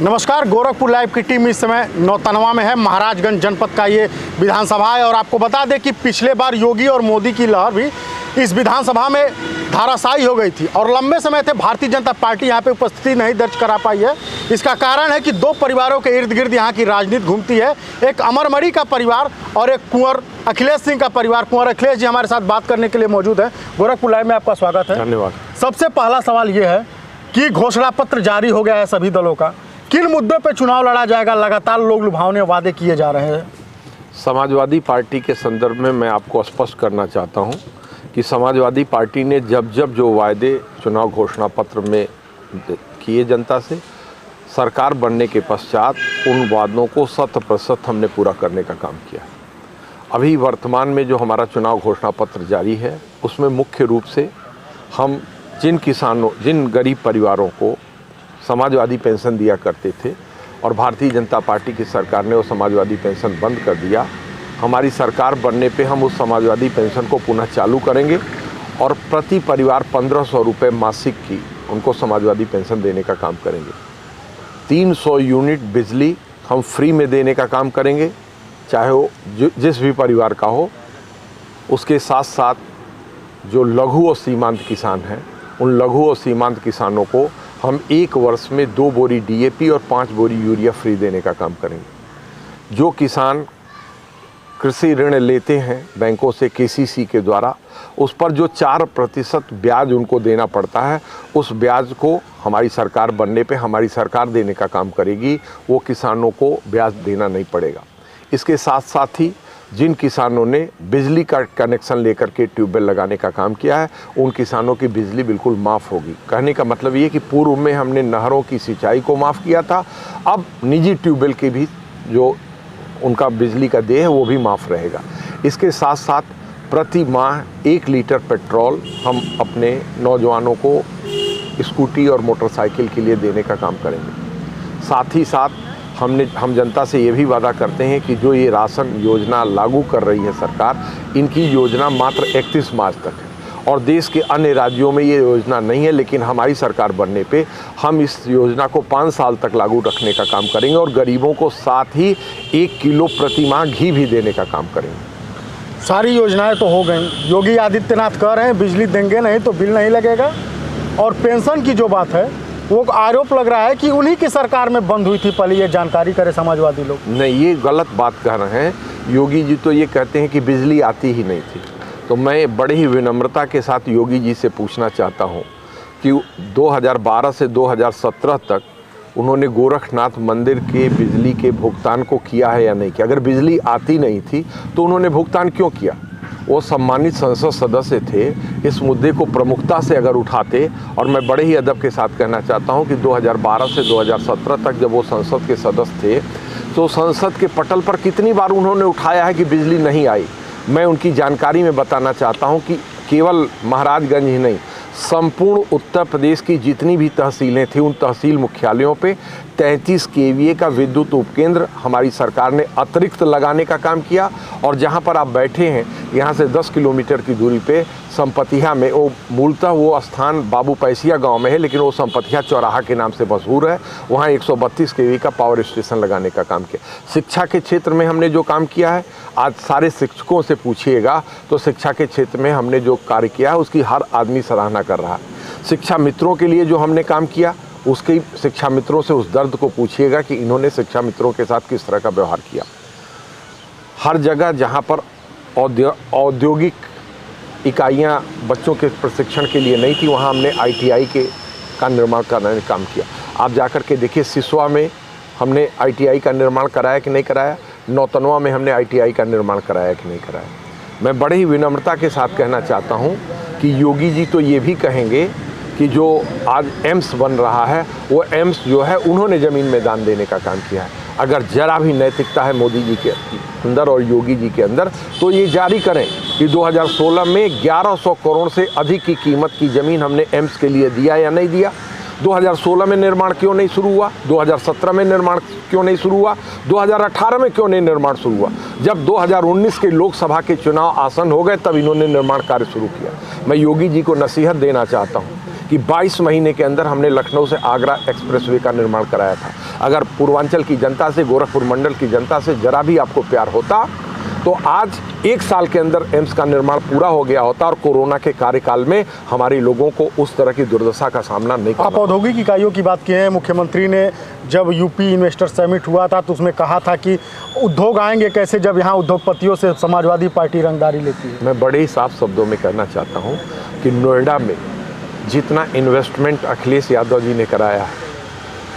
नमस्कार, गोरखपुर लाइव की टीम इस समय नौतनवा में है। महाराजगंज जनपद का ये विधानसभा है और आपको बता दें कि पिछले बार योगी और मोदी की लहर भी इस विधानसभा में धाराशायी हो गई थी और लंबे समय से भारतीय जनता पार्टी यहाँ पे उपस्थिति नहीं दर्ज करा पाई है। इसका कारण है कि दो परिवारों के इर्द गिर्द यहाँ की राजनीति घूमती है, एक अमरमणि का परिवार और एक कुंवर अखिलेश सिंह का परिवार। कुंवर अखिलेश जी हमारे साथ बात करने के लिए मौजूद है। गोरखपुर लाइव में आपका स्वागत है। धन्यवाद। सबसे पहला सवाल ये है कि घोषणा पत्र जारी हो गया है सभी दलों का, किन मुद्दों पे चुनाव लड़ा जाएगा? लगातार लोग लुभावने वादे किए जा रहे हैं। समाजवादी पार्टी के संदर्भ में मैं आपको स्पष्ट करना चाहता हूं कि समाजवादी पार्टी ने जब जो वायदे चुनाव घोषणा पत्र में किए जनता से, सरकार बनने के पश्चात उन वादों को 100% हमने पूरा करने का काम किया। अभी वर्तमान में जो हमारा चुनाव घोषणा पत्र जारी है उसमें मुख्य रूप से हम जिन गरीब परिवारों को समाजवादी पेंशन दिया करते थे और भारतीय जनता पार्टी की सरकार ने वो समाजवादी पेंशन बंद कर दिया, हमारी सरकार बनने पे हम उस समाजवादी पेंशन को पुनः चालू करेंगे और प्रति परिवार 1500 रुपये मासिक की उनको समाजवादी पेंशन देने का काम करेंगे। 300 यूनिट बिजली हम फ्री में देने का काम करेंगे, चाहे वो जिस भी परिवार का हो। उसके साथ साथ जो लघु और सीमांत किसान हैं, उन लघु और सीमांत किसानों को हम 1 वर्ष में 2 बोरी डीएपी और 5 बोरी यूरिया फ्री देने का काम करेंगे। जो किसान कृषि ऋण लेते हैं बैंकों से केसीसी के द्वारा, उस पर जो 4% ब्याज उनको देना पड़ता है, उस ब्याज को हमारी सरकार बनने पे हमारी सरकार देने का काम करेगी। वो किसानों को ब्याज देना नहीं पड़ेगा। इसके साथ साथ ही जिन किसानों ने बिजली का कनेक्शन लेकर के ट्यूबवेल लगाने का काम किया है, उन किसानों की बिजली बिल्कुल माफ़ होगी। कहने का मतलब ये कि पूर्व में हमने नहरों की सिंचाई को माफ़ किया था, अब निजी ट्यूबवेल के भी जो उनका बिजली का देय है वो भी माफ़ रहेगा। इसके साथ साथ प्रति माह 1 लीटर पेट्रोल हम अपने नौजवानों को स्कूटी और मोटरसाइकिल के लिए देने का काम करेंगे। साथ ही साथ हम जनता से ये भी वादा करते हैं कि जो ये राशन योजना लागू कर रही है सरकार, इनकी योजना मात्र 31 मार्च तक है और देश के अन्य राज्यों में ये योजना नहीं है, लेकिन हमारी सरकार बनने पे हम इस योजना को 5 साल तक लागू रखने का काम करेंगे और गरीबों को साथ ही 1 किलो प्रति माह घी भी देने का काम करेंगे। सारी योजनाएं तो हो गई। योगी आदित्यनाथ कह रहे हैं बिजली देंगे नहीं तो बिल नहीं लगेगा, और पेंशन की जो बात है वो आरोप लग रहा है कि उन्हीं की सरकार में बंद हुई थी। पहले ये जानकारी करे समाजवादी लोग। नहीं, ये गलत बात कह रहे हैं। योगी जी तो ये कहते हैं कि बिजली आती ही नहीं थी। तो मैं बड़े ही विनम्रता के साथ योगी जी से पूछना चाहता हूँ कि 2012 से 2017 तक उन्होंने गोरखनाथ मंदिर के बिजली के भुगतान को किया है या नहीं किया? अगर बिजली आती नहीं थी तो उन्होंने भुगतान क्यों किया? वो सम्मानित संसद सदस्य थे। इस मुद्दे को प्रमुखता से अगर उठाते, और मैं बड़े ही अदब के साथ कहना चाहता हूं कि 2012 से 2017 तक जब वो संसद के सदस्य थे तो संसद के पटल पर कितनी बार उन्होंने उठाया है कि बिजली नहीं आई। मैं उनकी जानकारी में बताना चाहता हूं कि केवल महाराजगंज ही नहीं, संपूर्ण उत्तर प्रदेश की जितनी भी तहसीलें थी, उन तहसील मुख्यालयों पे 33 केवीए का विद्युत उपकेंद्र हमारी सरकार ने अतिरिक्त लगाने का काम किया। और जहां पर आप बैठे हैं, यहां से 10 किलोमीटर की दूरी पे संपतिया में, वो मूलतः वो स्थान बाबू पैसिया गांव में है, लेकिन वो संपतिया चौराहा के नाम से मशहूर है, वहां 132 केवी का पावर स्टेशन लगाने का काम किया। शिक्षा के क्षेत्र में हमने जो काम किया है, आज सारे शिक्षकों से पूछिएगा तो शिक्षा के क्षेत्र में हमने जो कार्य किया है उसकी हर आदमी सराहना कर रहा है। शिक्षा मित्रों के लिए जो हमने काम किया, उसके शिक्षा मित्रों से उस दर्द को पूछिएगा कि इन्होंने शिक्षा मित्रों के साथ किस तरह का व्यवहार किया। हर जगह जहां पर औद्योगिक इकाइयां बच्चों के प्रशिक्षण के लिए नहीं थी, वहां हमने ITI का निर्माण करने का काम किया। आप जाकर के देखिए, सिसवा में हमने ITI का निर्माण कराया कि नहीं कराया, नौतनवा में हमने ITI का निर्माण कराया कि नहीं कराया। मैं बड़े ही विनम्रता के साथ कहना चाहता हूं कि योगी जी तो ये भी कहेंगे कि जो आज एम्स बन रहा है, वो एम्स जो है उन्होंने ज़मीन में दान देने का काम किया है। अगर जरा भी नैतिकता है मोदी जी के अंदर और योगी जी के अंदर, तो ये जारी करें कि 2016 में 1100 करोड़ से अधिक की कीमत की ज़मीन हमने एम्स के लिए दिया या नहीं दिया। 2016 में निर्माण क्यों नहीं शुरू हुआ? 2017 में निर्माण क्यों नहीं शुरू हुआ? 2018 में क्यों नहीं निर्माण शुरू हुआ? जब 2019 के लोकसभा के चुनाव आसन हो गए तब इन्होंने निर्माण कार्य शुरू किया। मैं योगी जी को नसीहत देना चाहता हूँ कि 22 महीने के अंदर हमने लखनऊ से आगरा एक्सप्रेसवे का निर्माण कराया था। अगर पूर्वांचल की जनता से, गोरखपुर मंडल की जनता से जरा भी आपको प्यार होता तो आज 1 साल के अंदर एम्स का निर्माण पूरा हो गया होता और कोरोना के कार्यकाल में हमारे लोगों को उस तरह की दुर्दशा का सामना नहीं करना। आप औद्योगिक इकाइयों की बात की है। मुख्यमंत्री ने जब यूपी इन्वेस्टर समिट हुआ था तो उसमें कहा था कि उद्योग आएंगे कैसे जब यहाँ उद्योगपतियों से समाजवादी पार्टी रंगदारी लेती है। मैं बड़े ही साफ शब्दों में कहना चाहता हूँ कि नोएडा में जितना इन्वेस्टमेंट अखिलेश यादव जी ने कराया है,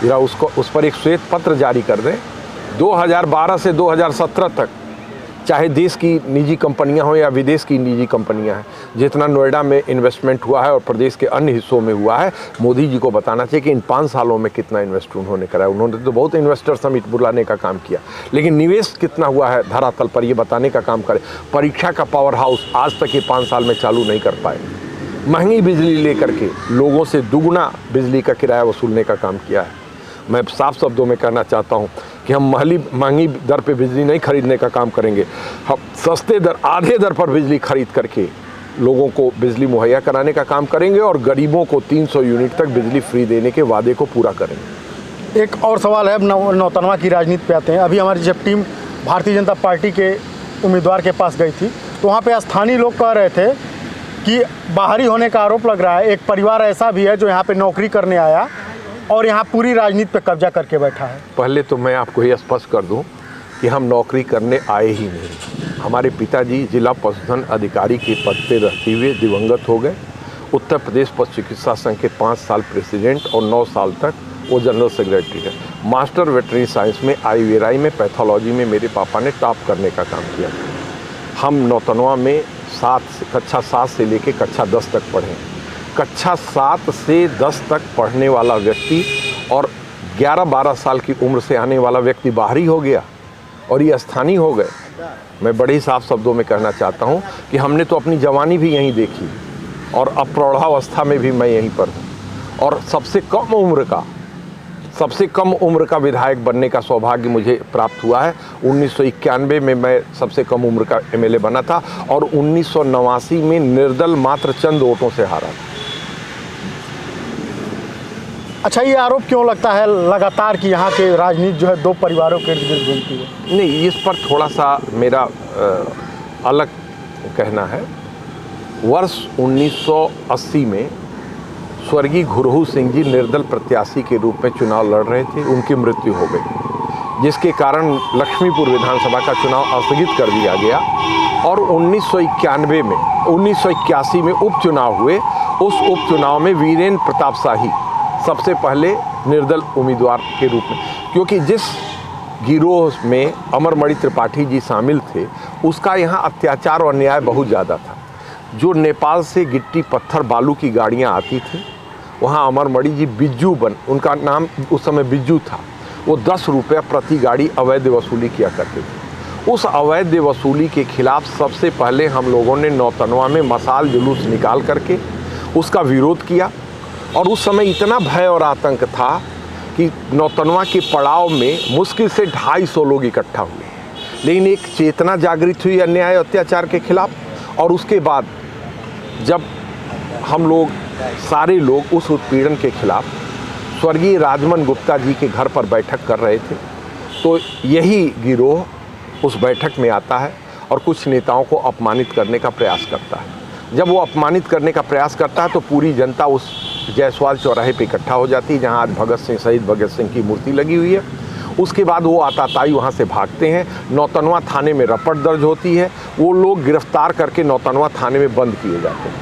जरा उसको उस पर एक श्वेत पत्र जारी कर दें। 2012 से 2017 तक चाहे देश की निजी कंपनियां हो या विदेश की निजी कंपनियां हैं, जितना नोएडा में इन्वेस्टमेंट हुआ है और प्रदेश के अन्य हिस्सों में हुआ है, मोदी जी को बताना चाहिए कि इन 5 सालों में कितना इन्वेस्ट उन्होंने कराया। उन्होंने तो बहुत इन्वेस्टर समिट बुलाने का काम किया, लेकिन निवेश कितना हुआ है धरातल पर ये बताने का काम करे। परीक्षा का पावर हाउस आज तक ये 5 साल में चालू नहीं कर पाए। महंगी बिजली लेकर के लोगों से दुगुना बिजली का किराया वसूलने का काम किया है। मैं साफ शब्दों में कहना चाहता हूं कि हम महंगी दर पे बिजली नहीं खरीदने का काम करेंगे, हम सस्ते दर, आधे दर पर बिजली खरीद करके लोगों को बिजली मुहैया कराने का काम करेंगे और गरीबों को 300 यूनिट तक बिजली फ्री देने के वादे को पूरा करेंगे। एक और सवाल है, अब नौतनवा की राजनीति पे आते हैं। अभी हमारी जब टीम भारतीय जनता पार्टी के उम्मीदवार के पास गई थी तो वहाँ पे स्थानीय लोग कह रहे थे कि बाहरी होने का आरोप लग रहा है। एक परिवार ऐसा भी है जो यहाँ पे नौकरी करने आया और यहाँ पूरी राजनीति पे कब्जा करके बैठा है। पहले तो मैं आपको ये स्पष्ट कर दूं कि हम नौकरी करने आए ही नहीं। हमारे पिताजी जिला पशुधन अधिकारी के पद पे रहते हुए दिवंगत हो गए। उत्तर प्रदेश पशु चिकित्सा संघ के 5 साल प्रेसिडेंट और 9 साल तक वो जनरल सेक्रेटरी है। मास्टर वेटरनरी साइंस में IVRI में पैथोलॉजी में मेरे पापा ने टॉप करने का काम किया। हम नौतनवा में कक्षा 7 से लेकर कक्षा 10 तक पढ़े। कक्षा 7 से 10 तक पढ़ने वाला व्यक्ति और 11-12 साल की उम्र से आने वाला व्यक्ति बाहरी हो गया और ये स्थानीय हो गए। मैं बड़े ही साफ शब्दों में कहना चाहता हूँ कि हमने तो अपनी जवानी भी यहीं देखी और अब प्रौढ़ावस्था में भी मैं यहीं पर हूँ और सबसे कम उम्र का विधायक बनने का सौभाग्य मुझे प्राप्त हुआ है। 1991 में मैं सबसे कम उम्र का MLA बना था और 1989 में निर्दल मात्र चंद वोटों से हारा था। अच्छा, ये आरोप क्यों लगता है लगातार कि यहाँ के राजनीति जो है 2 परिवारों के इर्द गिर्द घूमती है? नहीं, इस पर थोड़ा सा मेरा अलग कहना है। वर्ष 1980 में स्वर्गीय घुरहू सिंह जी निर्दल प्रत्याशी के रूप में चुनाव लड़ रहे थे। उनकी मृत्यु हो गई, जिसके कारण लक्ष्मीपुर विधानसभा का चुनाव स्थगित कर दिया गया और 1981 में उपचुनाव हुए। उस उपचुनाव में वीरेंद्र प्रताप शाही सबसे पहले निर्दल उम्मीदवार के रूप में, क्योंकि जिस गिरोह में अमरमणि त्रिपाठी जी शामिल थे उसका यहाँ अत्याचार और अन्याय बहुत ज़्यादा था। जो नेपाल से गिट्टी पत्थर बालू की गाड़ियाँ आती थी, वहाँ अमरमणि जी उनका नाम उस समय बिज्जू था, वो 10 रुपये प्रति गाड़ी अवैध वसूली किया करते थे। उस अवैध वसूली के खिलाफ सबसे पहले हम लोगों ने नौतनवा में मशाल जुलूस निकाल करके उसका विरोध किया और उस समय इतना भय और आतंक था कि नौतनवा के पड़ाव में मुश्किल से 250 लोग इकट्ठा हुए। लेकिन एक चेतना जागृत हुई अन्याय अत्याचार के खिलाफ और उसके बाद जब हम लोग सारे लोग उस उत्पीड़न के खिलाफ स्वर्गीय राजमन गुप्ता जी के घर पर बैठक कर रहे थे तो यही गिरोह उस बैठक में आता है और कुछ नेताओं को अपमानित करने का प्रयास करता है। जब वो अपमानित करने का प्रयास करता है तो पूरी जनता उस जायसवाल चौराहे पे इकट्ठा हो जाती है जहाँ आज शहीद भगत सिंह की मूर्ति लगी हुई है। उसके बाद वो आताताई वहाँ से भागते हैं। नौतनवा थाने में रपट दर्ज होती है, वो लोग गिरफ्तार करके नौतनवा थाने में बंद किए जाते हैं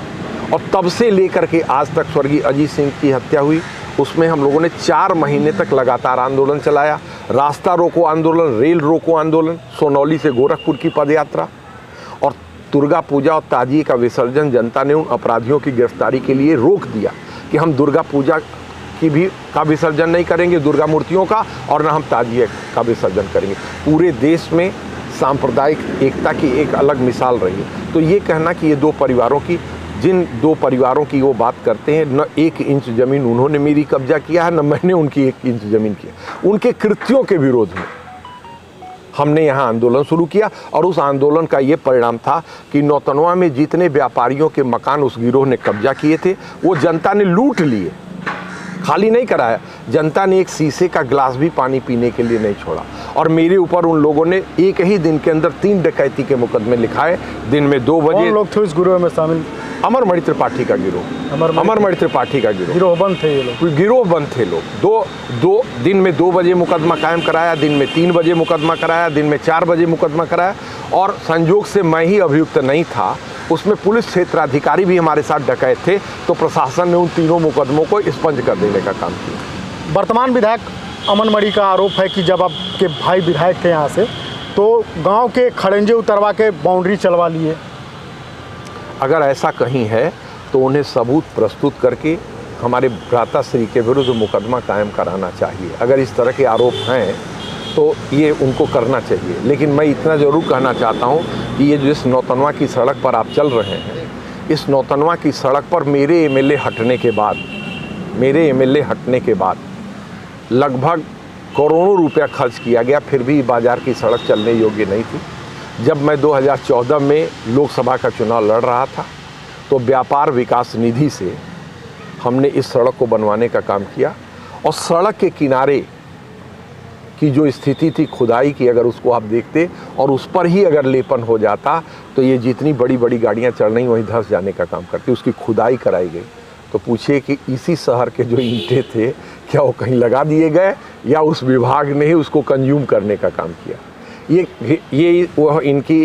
और तब से लेकर के आज तक स्वर्गीय अजीत सिंह की हत्या हुई। उसमें हम लोगों ने 4 महीने तक लगातार आंदोलन चलाया, रास्ता रोको आंदोलन, रेल रोको आंदोलन, सोनौली से गोरखपुर की पदयात्रा और दुर्गा पूजा और ताजिए का विसर्जन जनता ने उन अपराधियों की गिरफ्तारी के लिए रोक दिया कि हम दुर्गा पूजा का विसर्जन नहीं करेंगे, दुर्गा मूर्तियों का, और न हम ताजिए का विसर्जन करेंगे। पूरे देश में सांप्रदायिक एकता की एक अलग मिसाल रही है। तो ये कहना कि ये 2 परिवारों की, जिन 2 परिवारों की वो बात करते हैं, न 1 इंच ज़मीन उन्होंने मेरी कब्जा किया है, न मैंने उनकी 1 इंच ज़मीन किया। उनके कृत्यों के विरोध में हमने यहाँ आंदोलन शुरू किया और उस आंदोलन का ये परिणाम था कि नौतनवा में जितने व्यापारियों के मकान उस गिरोह ने कब्जा किए थे वो जनता ने लूट लिए, खाली नहीं कराया। जनता ने एक शीशे का गिलास भी पानी पीने के लिए नहीं छोड़ा। और मेरे ऊपर उन लोगों ने एक ही दिन के अंदर 3 डकैती के मुकदमे लिखाए। दिन में 2 बजे। कौन लोग थे इस गिरोह में शामिल? अमरमणि त्रिपाठी का गिरोह, अमरमणि त्रिपाठी का गिरोह। गिरोह बंद थे ये लोग? गिरोह बंद थे लोग। दो दिन में 2 बजे मुकदमा कायम कराया, दिन में 3 बजे मुकदमा कराया, दिन में 4 बजे मुकदमा कराया। और संयोग से मैं ही अभियुक्त नहीं था, उसमें पुलिस क्षेत्राधिकारी भी हमारे साथ डकैत थे। तो प्रशासन ने उन तीनों मुकदमों को स्पंज कर देने का काम किया। वर्तमान विधायक अमनमणि का आरोप है कि जब आपके भाई विधायक थे यहाँ से तो गांव के खड़ंजे उतरवा के बाउंड्री चलवा लिए। अगर ऐसा कहीं है तो उन्हें सबूत प्रस्तुत करके हमारे भ्राताश्री के विरुद्ध मुकदमा कायम कराना चाहिए। अगर इस तरह के आरोप हैं तो ये उनको करना चाहिए। लेकिन मैं इतना ज़रूर कहना चाहता हूँ कि ये जिस नौतनवा की सड़क पर आप चल रहे हैं, इस नौतनवा की सड़क पर मेरे एमएलए हटने के बाद लगभग करोड़ों रुपया खर्च किया गया, फिर भी बाज़ार की सड़क चलने योग्य नहीं थी। जब मैं 2014 में लोकसभा का चुनाव लड़ रहा था तो व्यापार विकास निधि से हमने इस सड़क को बनवाने का काम किया। और सड़क के किनारे की जो स्थिति थी खुदाई की, अगर उसको आप देखते और उस पर ही अगर लेपन हो जाता तो ये जितनी बड़ी बड़ी गाड़ियाँ चल रही वहीं धंस जाने का काम करती। उसकी खुदाई कराई गई। तो पूछिए कि इसी शहर के जो ईंटें थे क्या वो कहीं लगा दिए गए या उस विभाग ने ही उसको कंज्यूम करने का काम किया। ये वह इनकी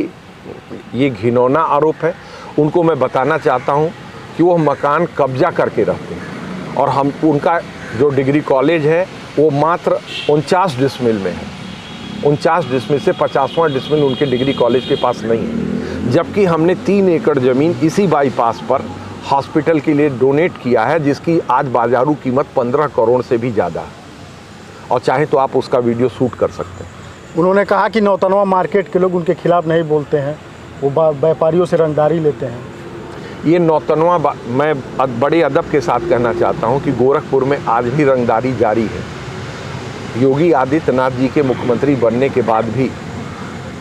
ये घिनौना आरोप है। उनको मैं बताना चाहता हूँ कि वो मकान कब्जा करके रहते हैं और हम उनका जो डिग्री कॉलेज है वो मात्र 49 डिसमिल में है। 49 डिसमिल से 50वां डिसमिल उनके डिग्री कॉलेज के पास नहीं है। जबकि हमने 3 एकड़ ज़मीन इसी बाईपास पर हॉस्पिटल के लिए डोनेट किया है, जिसकी आज बाजारू कीमत 15 करोड़ से भी ज़्यादा है। और चाहे तो आप उसका वीडियो शूट कर सकते हैं। उन्होंने कहा कि नौतनवा मार्केट के लोग उनके खिलाफ नहीं बोलते हैं, वो व्यापारियों से रंगदारी लेते हैं। ये नौतनवा मैं बड़े अदब के साथ कहना चाहता हूँ कि गोरखपुर में आज भी रंगदारी जारी है। योगी आदित्यनाथ जी के मुख्यमंत्री बनने के बाद भी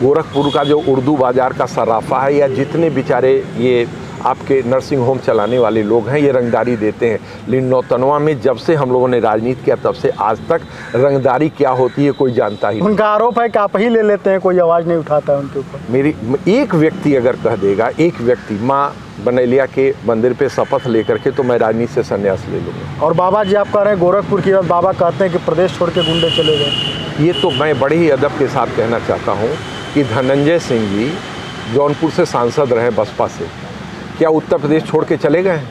गोरखपुर का जो उर्दू बाज़ार का सराफा है या जितने बेचारे ये आपके नर्सिंग होम चलाने वाले लोग हैं, ये रंगदारी देते हैं। लेकिन नौतनवा में जब से हम लोगों ने राजनीति किया तब से आज तक रंगदारी क्या होती है कोई जानता ही नहीं। उनका आरोप है कि आप ही ले लेते हैं, कोई आवाज़ नहीं उठाता है उनके ऊपर। मेरी एक व्यक्ति अगर कह देगा, एक व्यक्ति माँ बनैलिया के मंदिर पे शपथ लेकर के, तो मैं राजनीति से संन्यास ले लूँगा। और बाबा जी आप कह रहे हैं गोरखपुर की बात, बाबा कहते हैं कि प्रदेश छोड़ के गुंडे चले गए। ये तो मैं बड़े ही अदब के साथ कहना चाहता हूँ कि धनंजय सिंह जी जौनपुर से सांसद रहे बसपा से, क्या उत्तर प्रदेश छोड़ के चले गए?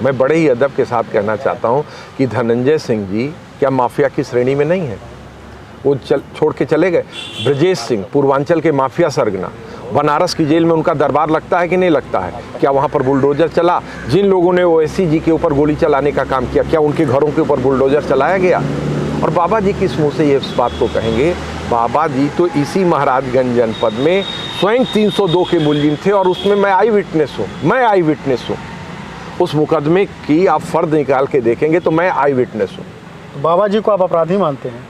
मैं बड़े ही अदब के साथ कहना चाहता हूँ कि धनंजय सिंह जी क्या माफिया की श्रेणी में नहीं है? वो छोड़ के चले गए। ब्रजेश सिंह पूर्वांचल के माफिया सरगना, बनारस की जेल में उनका दरबार लगता है कि नहीं लगता है? क्या वहाँ पर बुलडोजर चला? जिन लोगों ने ओवैसी जी के ऊपर गोली चलाने का काम किया, क्या उनके घरों के ऊपर बुलडोजर चलाया गया? और बाबा जी किस मुँह से ये इस बात को कहेंगे? बाबा जी तो इसी महाराजगंज जनपद में स्वयं 302 के मुलजिम थे और उसमें मैं आई विटनेस हूँ। उस मुकदमे की आप फर्द निकाल के देखेंगे तो मैं आई विटनेस हूँ। तो बाबा जी को आप अपराधी मानते हैं?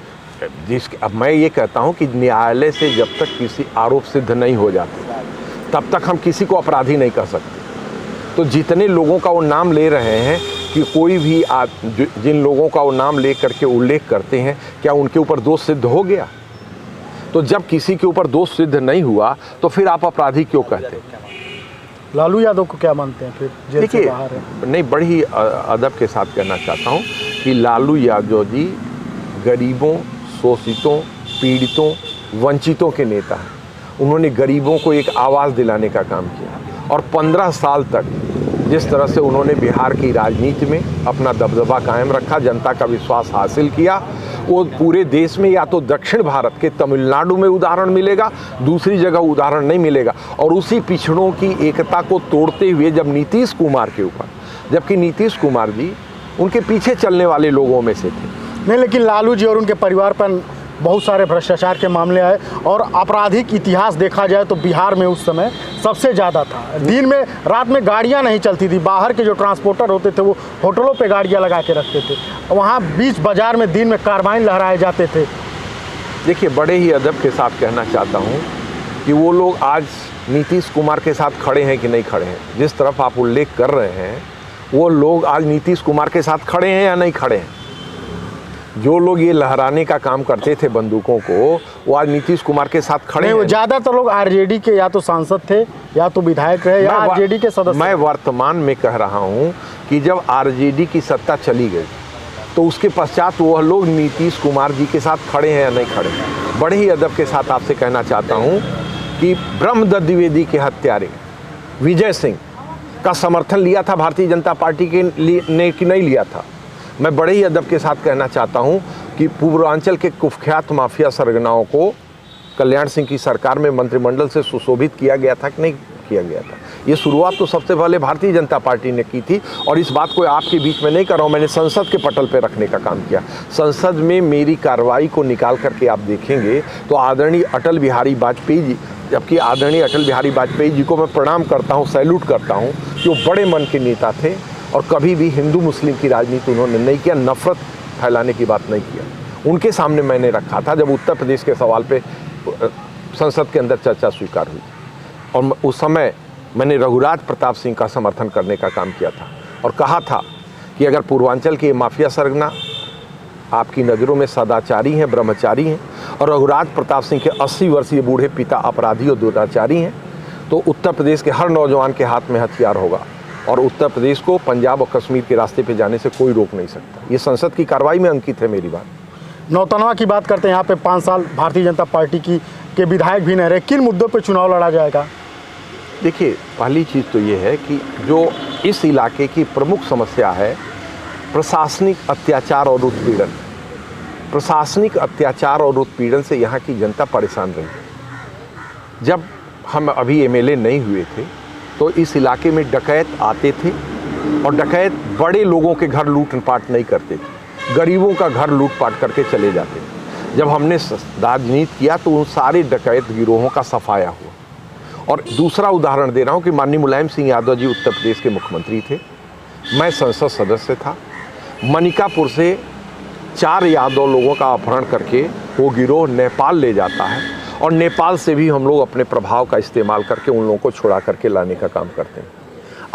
अब मैं ये कहता हूँ कि न्यायालय से जब तक किसी आरोप सिद्ध नहीं हो जाते तब तक हम किसी को अपराधी नहीं कह सकते। तो जितने लोगों का वो नाम ले रहे हैं कि कोई भी जिन लोगों का वो नाम ले करके उल्लेख करते हैं, क्या उनके ऊपर दोष सिद्ध हो गया? तो जब किसी के ऊपर दोष सिद्ध नहीं हुआ तो फिर आप अपराधी क्यों कहते हैं? लालू यादव को क्या मानते हैं फिर, जेल से बाहर है? नहीं, बड़ी ही अदब के साथ कहना चाहता हूँ कि लालू यादव जी गरीबों, शोषितों, पीड़ितों, वंचितों के नेता हैं। उन्होंने गरीबों को एक आवाज़ दिलाने का काम किया और 15 साल तक जिस तरह से उन्होंने बिहार की राजनीति में अपना दबदबा कायम रखा, जनता का विश्वास हासिल किया, वो पूरे देश में या तो दक्षिण भारत के तमिलनाडु में उदाहरण मिलेगा, दूसरी जगह उदाहरण नहीं मिलेगा। और उसी पिछड़ों की एकता को तोड़ते हुए जब नीतीश कुमार के ऊपर, जबकि नीतीश कुमार जी उनके पीछे चलने वाले लोगों में से थे। नहीं, लेकिन लालू जी और उनके परिवार पर बहुत सारे भ्रष्टाचार के मामले आए और आपराधिक इतिहास देखा जाए तो बिहार में उस समय सबसे ज़्यादा था। दिन में रात में गाड़ियां नहीं चलती थी, बाहर के जो ट्रांसपोर्टर होते थे वो होटलों पे गाड़ियां लगा के रखते थे, वहाँ बीच बाजार में दिन में कार्बाइन लहराए जाते थे। देखिए, बड़े ही अदब के साथ कहना चाहता हूँ कि वो लोग आज नीतीश कुमार के साथ खड़े हैं कि नहीं खड़े हैं। जिस तरफ आप उल्लेख कर रहे हैं, वो लोग आज नीतीश कुमार के साथ खड़े हैं या नहीं खड़े हैं। जो लोग ये लहराने का काम करते थे बंदूकों को, वो आज नीतीश कुमार के साथ खड़े हैं। ज्यादातर लोग आरजेडी के या तो सांसद थे या तो विधायक रहे या आरजेडी के सदस्य। मैं वर्तमान में कह रहा हूँ कि जब आरजेडी की सत्ता चली गई तो उसके पश्चात वह लोग नीतीश कुमार जी के साथ खड़े हैं या नहीं खड़े हैं। बड़े ही अदब के साथ आपसे कहना चाहता हूँ कि ब्रह्मदत्त द्विवेदी के हत्यारे विजय सिंह का समर्थन लिया था भारतीय जनता पार्टी के ने कि नहीं लिया था। मैं बड़े ही अदब के साथ कहना चाहता हूं कि पूर्वांचल के कुख्यात माफिया सरगनाओं को कल्याण सिंह की सरकार में मंत्रिमंडल से सुशोभित किया गया था कि नहीं किया गया था। ये शुरुआत तो सबसे पहले भारतीय जनता पार्टी ने की थी और इस बात को आपके बीच में नहीं कर रहा हूँ, मैंने संसद के पटल पर रखने का काम किया। संसद में मेरी कार्रवाई को निकाल करके आप देखेंगे तो आदरणीय अटल बिहारी वाजपेयी जी, जबकि आदरणीय अटल बिहारी वाजपेयी जी को मैं प्रणाम करता हूँ, सैल्यूट करता हूँ कि वो बड़े मन के नेता थे और कभी भी हिंदू मुस्लिम की राजनीति उन्होंने नहीं किया, नफरत फैलाने की बात नहीं किया। उनके सामने मैंने रखा था जब उत्तर प्रदेश के सवाल पे संसद के अंदर चर्चा स्वीकार हुई और उस समय मैंने रघुराज प्रताप सिंह का समर्थन करने का काम किया था और कहा था कि अगर पूर्वांचल के माफिया सरगना आपकी नज़रों में सदाचारी हैं, ब्रह्मचारी हैं और रघुराज प्रताप सिंह के 80 वर्षीय बूढ़े पिता अपराधी और दुराचारी हैं, तो उत्तर प्रदेश के हर नौजवान के हाथ में हथियार होगा और उत्तर प्रदेश को पंजाब और कश्मीर के रास्ते पे जाने से कोई रोक नहीं सकता। ये संसद की कार्रवाई में अंकित है मेरी बात। नौतनवा की बात करते हैं, यहाँ पे 5 साल भारतीय जनता पार्टी के विधायक भी नहीं रहे, किन मुद्दों पे चुनाव लड़ा जाएगा? देखिए, पहली चीज़ तो ये है कि जो इस इलाके की प्रमुख समस्या है प्रशासनिक अत्याचार और उत्पीड़न। प्रशासनिक अत्याचार और उत्पीड़न से यहाँ की जनता परेशान रही। जब हम अभी एमएलए नहीं हुए थे तो इस इलाके में डकैत आते थे और डकैत बड़े लोगों के घर लूटपाट नहीं करते थे, गरीबों का घर लूटपाट करके चले जाते थे। जब हमने राजनीति किया तो उन सारे डकैत गिरोहों का सफाया हुआ। और दूसरा उदाहरण दे रहा हूँ कि माननीय मुलायम सिंह यादव जी उत्तर प्रदेश के मुख्यमंत्री थे, मैं संसद सदस्य था। मनिकापुर से 4 यादव लोगों का अपहरण करके वो गिरोह नेपाल ले जाता है और नेपाल से भी हम लोग अपने प्रभाव का इस्तेमाल करके उन लोगों को छुड़ा करके लाने का काम करते हैं।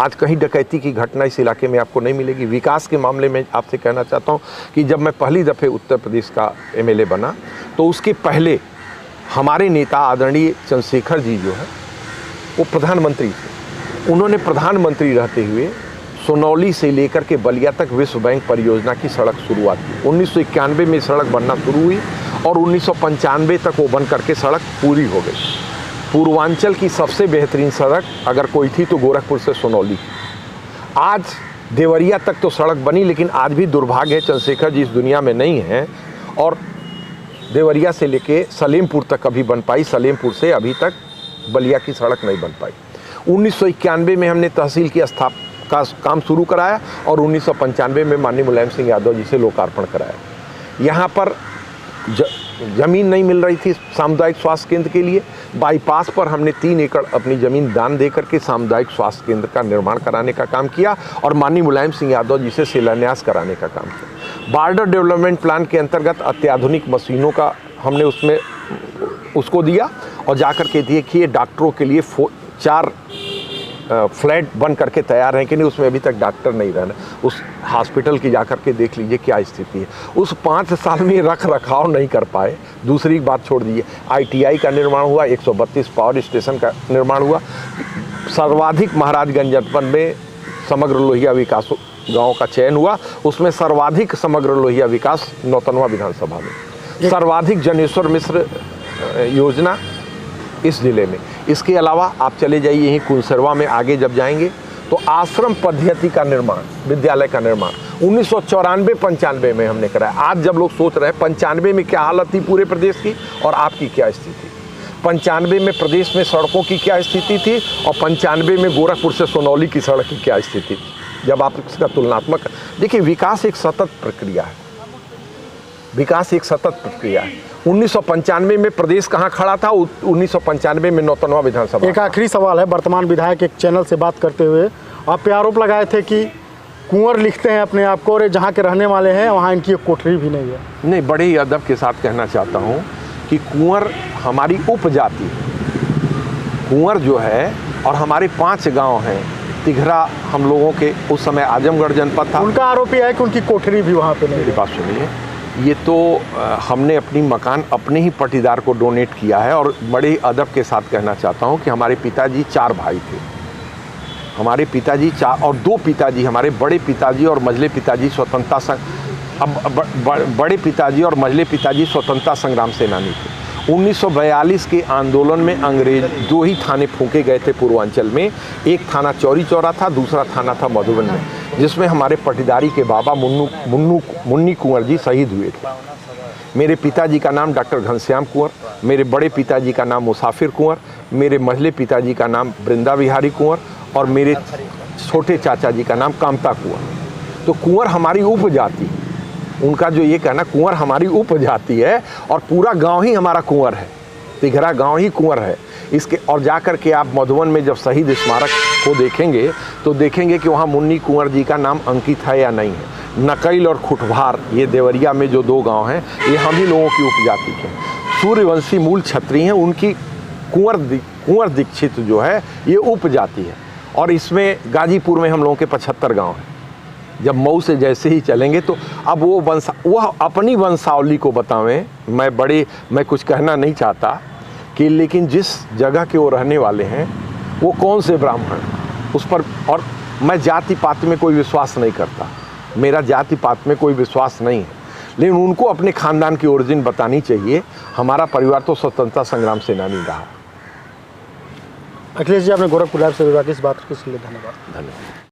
आज कहीं डकैती की घटना इस इलाके में आपको नहीं मिलेगी। विकास के मामले में आपसे कहना चाहता हूँ कि जब मैं पहली दफ़े उत्तर प्रदेश का एमएलए बना तो उसके पहले हमारे नेता आदरणीय चंद्रशेखर जी जो है वो प्रधानमंत्री थे। उन्होंने प्रधानमंत्री रहते हुए सोनौली से लेकर के बलिया तक विश्व बैंक परियोजना की सड़क शुरुआत की। 1991 में सड़क बनना शुरू हुई और 1995 तक वो बन करके सड़क पूरी हो गई। पूर्वांचल की सबसे बेहतरीन सड़क अगर कोई थी तो गोरखपुर से सोनौली की। आज देवरिया तक तो सड़क बनी, लेकिन आज भी दुर्भाग्य है चंद्रशेखर जी इस दुनिया में नहीं हैं और देवरिया से लेके सलेमपुर तक अभी बन पाई, सलेमपुर से अभी तक बलिया की सड़क नहीं बन पाई। 1991 में हमने तहसील की स्थापना का काम शुरू कराया और 1995 में माननीय मुलायम सिंह यादव जी से लोकार्पण कराया। यहाँ पर ज़मीन नहीं मिल रही थी सामुदायिक स्वास्थ्य केंद्र के लिए। बाईपास पर हमने 3 एकड़ अपनी ज़मीन दान दे करके सामुदायिक स्वास्थ्य केंद्र का निर्माण कराने का काम किया और माननीय मुलायम सिंह यादव जी से शिलान्यास कराने का काम किया। बॉर्डर डेवलपमेंट प्लान के अंतर्गत अत्याधुनिक मशीनों का हमने उसमें उसको दिया और जाकर के देखिए डॉक्टरों के लिए 4 फ्लैट बन करके तैयार हैं कि नहीं, उसमें अभी तक डॉक्टर नहीं रहना। उस हॉस्पिटल की जाकर के देख लीजिए क्या स्थिति है। उस 5 साल में रख रखाव नहीं कर पाए। दूसरी बात छोड़ दीजिए, ITI का निर्माण हुआ, 132 पावर स्टेशन का निर्माण हुआ। सर्वाधिक महाराजगंज जनपद में समग्र लोहिया विकास गांव का चयन हुआ, उसमें सर्वाधिक समग्र लोहिया विकास नौतनवा विधानसभा में, सर्वाधिक जनेश्वर मिश्र योजना इस जिले में। इसके अलावा आप चले जाइए यहीं कुंसरवा में आगे जब जाएंगे तो आश्रम पद्धति का निर्माण, विद्यालय का निर्माण 1994-95 में हमने कराया। आज जब लोग सोच रहे हैं 95 में क्या हालत थी पूरे प्रदेश की और आपकी क्या स्थिति, 95 में प्रदेश में सड़कों की क्या स्थिति थी और 95 में गोरखपुर से सोनौली की सड़क की क्या स्थिति थी, जब आप इसका तुलनात्मक देखिए। विकास एक सतत प्रक्रिया है, विकास एक सतत प्रक्रिया है। 1995 में प्रदेश कहाँ खड़ा था, 1995 में नौतनवा विधानसभा। एक आखिरी सवाल है, वर्तमान विधायक एक चैनल से बात करते हुए आप पे आरोप लगाए थे कि कुंवर लिखते हैं अपने आप को और जहाँ के रहने वाले हैं वहाँ इनकी एक कोठरी भी नहीं है। नहीं, बड़े ही अदब के साथ कहना चाहता हूँ कि कुंवर हमारी उपजाति है। कुंवर जो है, और हमारे 5 गांव हैं। तिघरा हम लोगों के उस समय आजमगढ़ जनपद था। उनका आरोप यह है कि उनकी कोठरी भी वहाँ पे नहीं मेरी है। बात सुनिए, ये तो हमने अपनी मकान अपने ही पट्टीदार को डोनेट किया है। और बड़े अदब के साथ कहना चाहता हूँ कि हमारे पिताजी 4 भाई थे। हमारे पिताजी 4 और 2 पिताजी, हमारे बड़े पिताजी और मझले पिताजी स्वतंत्रता बड़े पिताजी और मझले पिताजी स्वतंत्रता संग्राम सेनानी थे। 1942 के आंदोलन में अंग्रेज 2 ही थाने फूंके गए थे पूर्वांचल में। एक थाना चौरी चौरा था, दूसरा थाना था मधुबन में, जिसमें हमारे पटीदारी के बाबा मुन्नी कुंवर जी शहीद हुए थे। मेरे पिताजी का नाम डॉक्टर घनश्याम कुंवर, मेरे बड़े पिताजी का नाम मुसाफिर कुंवर, मेरे मझले पिताजी का नाम वृंदा बिहारी कुंवर और मेरे छोटे चाचा जी का नाम कामता कुंवर। तो कुंवर हमारी उपजाति, उनका जो ये कहना कुंवर हमारी उपजाति है और पूरा गांव ही हमारा कुंवर है, तिघरा गांव ही कुंवर है। इसके और जाकर के आप मधुबन में जब शहीद स्मारक को देखेंगे तो देखेंगे कि वहाँ मुन्नी कुंवर जी का नाम अंकित है या नहीं है। नकैल और खुटभार, ये देवरिया में जो 2 गांव हैं, ये हम ही लोगों की उपजाति के। सूर्यवंशी मूल क्षत्रिय हैं, उनकी कुंवर दीक्षित जो है ये उपजाति है। और इसमें गाजीपुर में हम लोगों के 75 गाँव हैं। जब मऊ से जैसे ही चलेंगे तो अब वह अपनी वंशावली को बतावें। मैं कुछ कहना नहीं चाहता कि, लेकिन जिस जगह के वो रहने वाले हैं वो कौन से ब्राह्मण उस पर। और मैं जाति पात में कोई विश्वास नहीं करता, मेरा जाति पात में कोई विश्वास नहीं है, लेकिन उनको अपने खानदान की ओरिजिन बतानी चाहिए। हमारा परिवार तो स्वतंत्रता संग्राम सेनानी रहा। अखिलेश जी, आपने गोरखपुर लाइव से इस बात के लिए धन्यवाद।